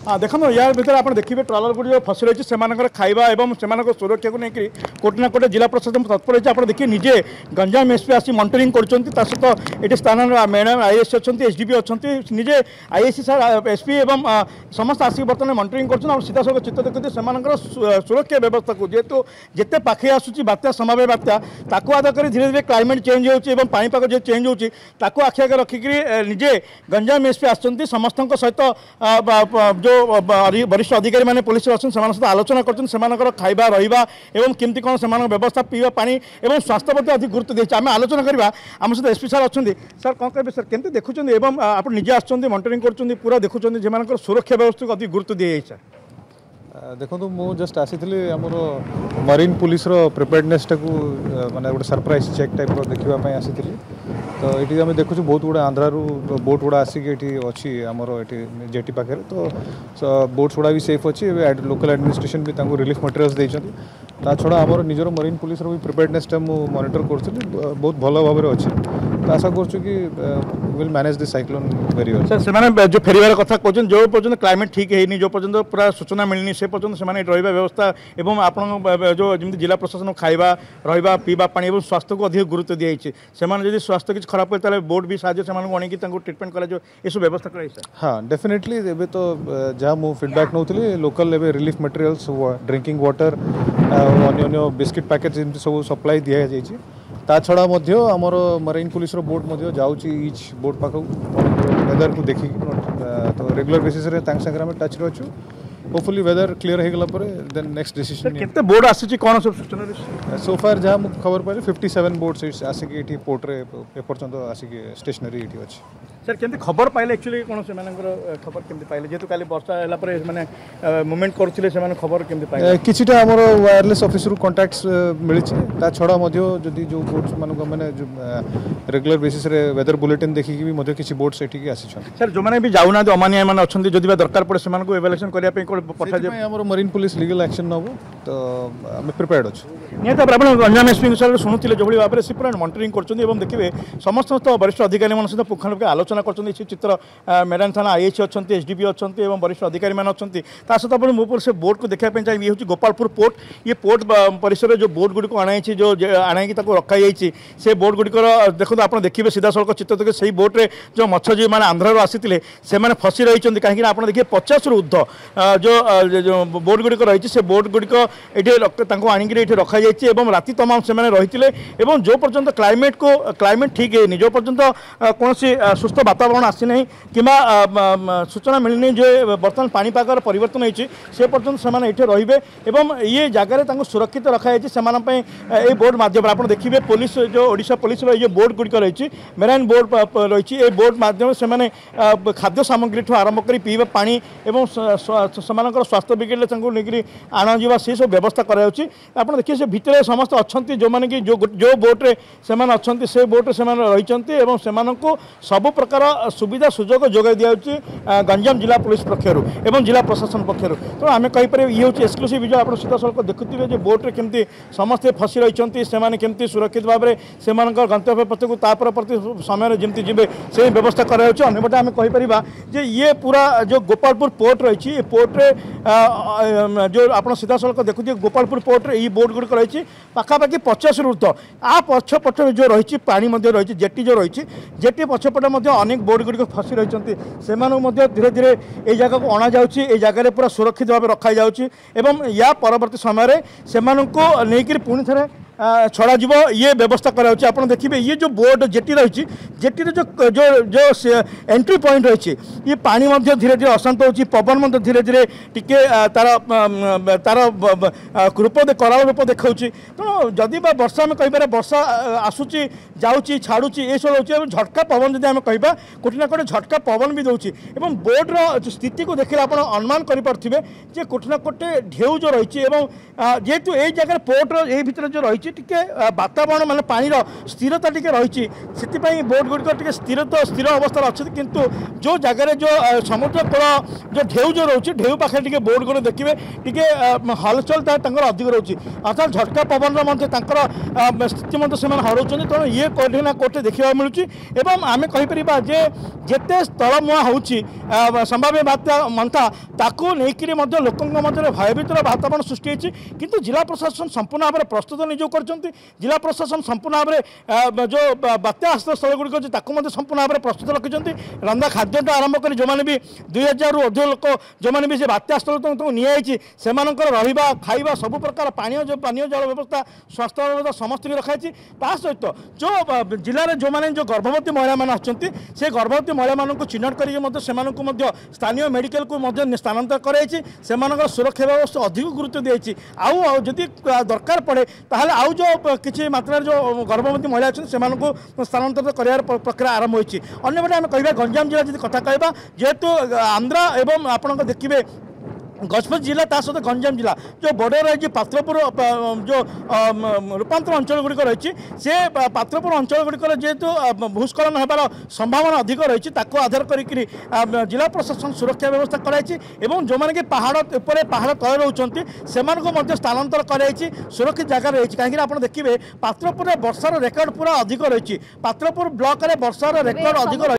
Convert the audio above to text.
हाँ देखो यार भितर आप देखिए ट्रलर गुड़ी जो फसी रही है खाଇବା और से सुरक्षा को लेकर कोटे ना कोटे जिला प्रशासन तत्पर रही है। देखिए निजे गंजाम एसपी आसी मॉनिटरिंग कर सहित ये स्थान मैडम आईएएस अच्छा एसडीपी अच्छा निजे आईएसी सर एसपी एवं समस्त आसिक बर्तमान मॉनिटरिंग कर सीधा सड़क चित्र देखते सुरक्षा व्यवस्था को जेहेतु जिते पाखे आसूँ बात्या संभाव्य बात्या ताकू आद कर धीरे धीरे क्लाइमेट चेंज हो पाणीपाग जो चेंज होगी आखि आगे रखिक निजे गंजाम एसपी आसती समस्त सहित जो वरिष्ठ अधिकारी मैंने पुलिस अच्छे सहित आलोचना कर खाଇବା रहा एवं केमती कौन से व्यवस्था पीवा पानी और स्वास्थ्य प्रति अधिक गुरुत्व देते आम आलोचना करवा आम सहित एसपी सार अच्छा सर कौन कहे सर केमती देखुं आप निजे आसुँच मॉनिटरिंग कर पूरा देखुं जो सुरक्षा व्यवस्था को अधिक गुरुत्व दी जाए सर देखो मु जस्ट आसी आमर मरीन पुलिस प्रिपेयर्डनेस टाक माने गोटे सरप्राइज चेक टाइप देखा आसी तो ये आम देखु बहुत गुड़ा आंध्रारू बोट गुड़ा आसिक अच्छी आमर ये जेटी पाखे तो बोट्स गुड़ा भी सेफ अच्छी लोकल एडमिनिस्ट्रेशन भी रिलीफ मटेरियल्स देती ता छड़ा आमर निजर मरीन पुलिस भी प्रिपेयर्डनेस मॉनिटर करी बहुत भल भाव में अच्छी तो आशा करूँ कि will manage this cyclone very well sir से जो फेरबार कथा कहते जो पर्यटन क्लाइमेट ठीक है जो पर्यटन पूरा सूचना मिलनी से पर्यटन से रहा व्यवस्था और आपण जो जमी जिला प्रशासन खाଇବା रहा पीवा पानी और स्वास्थ्य को अधिक गुरुत्व दी जाए स्वास्थ्य किसी खराब हो बोर्ड भी साहय से ट्रिटमेंट कर सब व्यवस्था कराई सर हाँ डेफिनेटली एबे तो जहाँ मु फीडबैक नौली लोकल एबे रिलीफ मटेरियल्स ड्रिंकिंग वाटर अन्य बिस्किट पैकेट जमी सब सप्लाई दि जाइए ता छड़ा आमर मरीन पुलिस बोट जाऊँगी इच बोट पाख वेदर को देखिक तो रेगुलर बेसिस सागर टच अच्छु होपफुली वेदर क्लीयर हो गला देन नेक्स्ट डिसीजन केते बोर्ड आसी कौन सब सूचना सो फार जहाँ मुझे खबर पाइली 57 बोट्स आसिक ये पोर्ट रे एपर्यंत आसिक स्टेशनरी ये अच्छी सर केमती खबर पाइले एक्चुअली कौन से खबर केमती पाइले जेतु काली वर्षा हैला परे माने मूवमेंट करथिले से माने खबर केमती पाइले किछिटा हमर वायरलेस ऑफिस रु कांटेक्ट्स मिली ता छड़ा मध्य जदी जो बोट्स माने माने रेगुलर बेसिस रे वेदर बुलेटिन देखि भी मध्य किछि बोट्स एठी के आसी छन सर जो माने भी जाउना जो अमानिया माने अछंती जदी बा दरकार पड़े से माने को एवैल्यूएशन करिया पे पठा जे हमर मरीन पुलिस लीगल एक्शन नबो तो हम प्रिपेयर्ड अछि नियत आपण गंजाम एसपी सर सुनुथिले जोबली बाबरे से पूरा मॉनिटरिंग करछन एवं देखिबे समस्त वरिष्ठ अधिकारी मन सहित पुखानुपुख आलोचना करछन चित्र मैदान थाना आईएसी अच्छा एसडीपी अच्छा और वरिष्ठ अधिकारी मैंने अच्छा सहित आप मुझे से बोट को देखापी चाहिए ये हूँ गोपालपुर पोर्ट ये पोर्ट परिसर जो बोट गुड़ी आणाई जो आणाई रखा जाइए से बोट गुड़िकर देखो आप देखिए सीधा सड़क चित्र देखिए से बोट्रे जो मत्स्यजीवी मैंने आंध्र आसी से फसी रही कहीं आप देखिए 50 रू ऊर्ध जो बोट गुड़िक रही से बोट गुड़िक ये आणिक ये रखा जाइए राति तमाम से रही जो पर्यंत क्लाइमेट ठीक है जो पर्यंत कौन सुस्थ वातावरण आसी नहीं कि सूचना मिलनी जो बर्तमान पाणीपागर परिवर्तन होती से पर्यटन से रे ये जगह सुरक्षित रखा से बोट मध्यम आप देखिए पुलिस जो ओडिशा पुलिस ये बोट गुड़िक रही मेराइन बोट रही है बोट मध्यम से खाद्य सामग्री आरंभ कर पीवा पानी और स्वास्थ्य बिगड़े आना से सब व्यवस्था कराई आप देखिए से भितर समस्त अच्छा जो मैंने कि जो बोट्रे से बोट्रे से रही सब प्रकार सुविधा सुजोग जोगाई दि गंजाम जिला पुलिस पक्षर एवं जिला प्रशासन पक्षर तो आम कहीपर ये हूँ एक्सक्लूसिव जो आप सीधा सड़क देखुए जो बोट्रे केमती समस्ते फसी रही केमती सुरक्षित भाव में से गंतव्य प्रत्येक प्रति समय जमी जी से व्यवस्था कराई अंपटे आम कहीपर जे ये पूरा जो गोपालपुर पोर्ट रही पोर्ट्रे जो आप सीधा सड़क देखुए गोपालपुर पोर्ट्रे ये बोट गुड़िक रही पाखापाखि 50 रू ऊर्ध आ पछपट जो रही पानी रही जेटी जो रही जेटी पछपट अनेक बोट गुड़िक फसी रही से धीरे धीरे ये जगह को अणा जा जगह पूरा सुरक्षित भाव रखा या परवर्ती समय से पुणी थे छड़ा जीव ये व्यवस्था कराई आप देखिए ये जो बोट जेटी रही जेटी जो जो जो एंट्री पॉइंट रही ये पानी धीरे धीरे अशांत हो पवन धीरे धीरे टिके तार तार रूप कराल रूप देखा तेणु जदि वर्षा में कहीपर वर्षा आसूची जाऊँगी छाड़ुची ये सब हो झटका पवन जब आम कह कोटी ना कोटे झटका पवन भी दूसरी बोट्र स्थिति को देखिए आप अनुमान करें कोटी ना कोटे ढेउ जो रही जेहेतु ये जगह पोर्ट्र ये भितर जो रही रही टिके वातावरण माने पानी स्थिरता टिके रही बोट गुड़िक टिके स्थिर अवस्था अच्छे किंतु जो जगार जो समुद्र कूल जो ढेउ जो रोचे ढेउ पाखे टिके बोट गुड़ देखिए टिके हलचल अधिक रोचे अर्थात झटका पवन स्थिति से हराऊँ तेणु ये कौटे ना कौटे देखा मिलूँ आम कहीपर जे जिते तलमुआ हो संभाव्य बात्या मंथा ताकू नहीं लोकों मध्य भयभीतर वातावरण सृष्टि होती किंतु जिला प्रशासन संपूर्ण भाव में प्रस्तुत निजोग कर जिला प्रशासन संपूर्ण भाव में जो बात्या आश्रय स्थल गुड़िक अच्छी संपूर्ण भाव में प्रस्तुत रखिंट रंधा खाद्य आरंभ कर जो मैंने भी 2000 रु अधिक लोक जो मैंने भी से बात्या स्थल निजी से रहा खाଇବା सब प्रकार पानीय जल व्यवस्था स्वास्थ्य व्यवस्था समस्त रखाई सहित जो जिले में जो मैंने जो गर्भवती महिला मैंने अच्छे से गर्भवती महिला को चिन्हट कर स्थानीय मेडिकल को स्थानांतर कराई सुरक्षा व्यवस्था अधिक गुरुत्व दी आदि दरकार पड़े ताहले आउ जो किसी मात्रा जो गर्भवती महिला अच्छे से स्थानांतरित कर प्रक्रिया आरंभ होती अन्य पटे आम कह गंजाम जिला जी कथा कहवा जेहेतु आंध्रा एवं आप देखिए गजपति जिला ता सहित गंजाम जिला जो बॉर्डर रही पात्रपुर जो रूपांतर अंचल गुड़िक रही से पात्रपुर अंचल गुड़िक जेहेतु भूस्खलन होबार संभावना अधिक रही आधार कर जिला प्रशासन सुरक्षा व्यवस्था कराई जो मैंने कि पहाड़ ऊपर पहाड़ तले रोचे से स्थानांतर कराई सुरक्षित जगह रही कहीं आप देखिए पात्रपुर वर्षार रेकर्ड पूरा अधिक रही पात्रपुर ब्लॉक में वर्षार रेकर्ड अधिक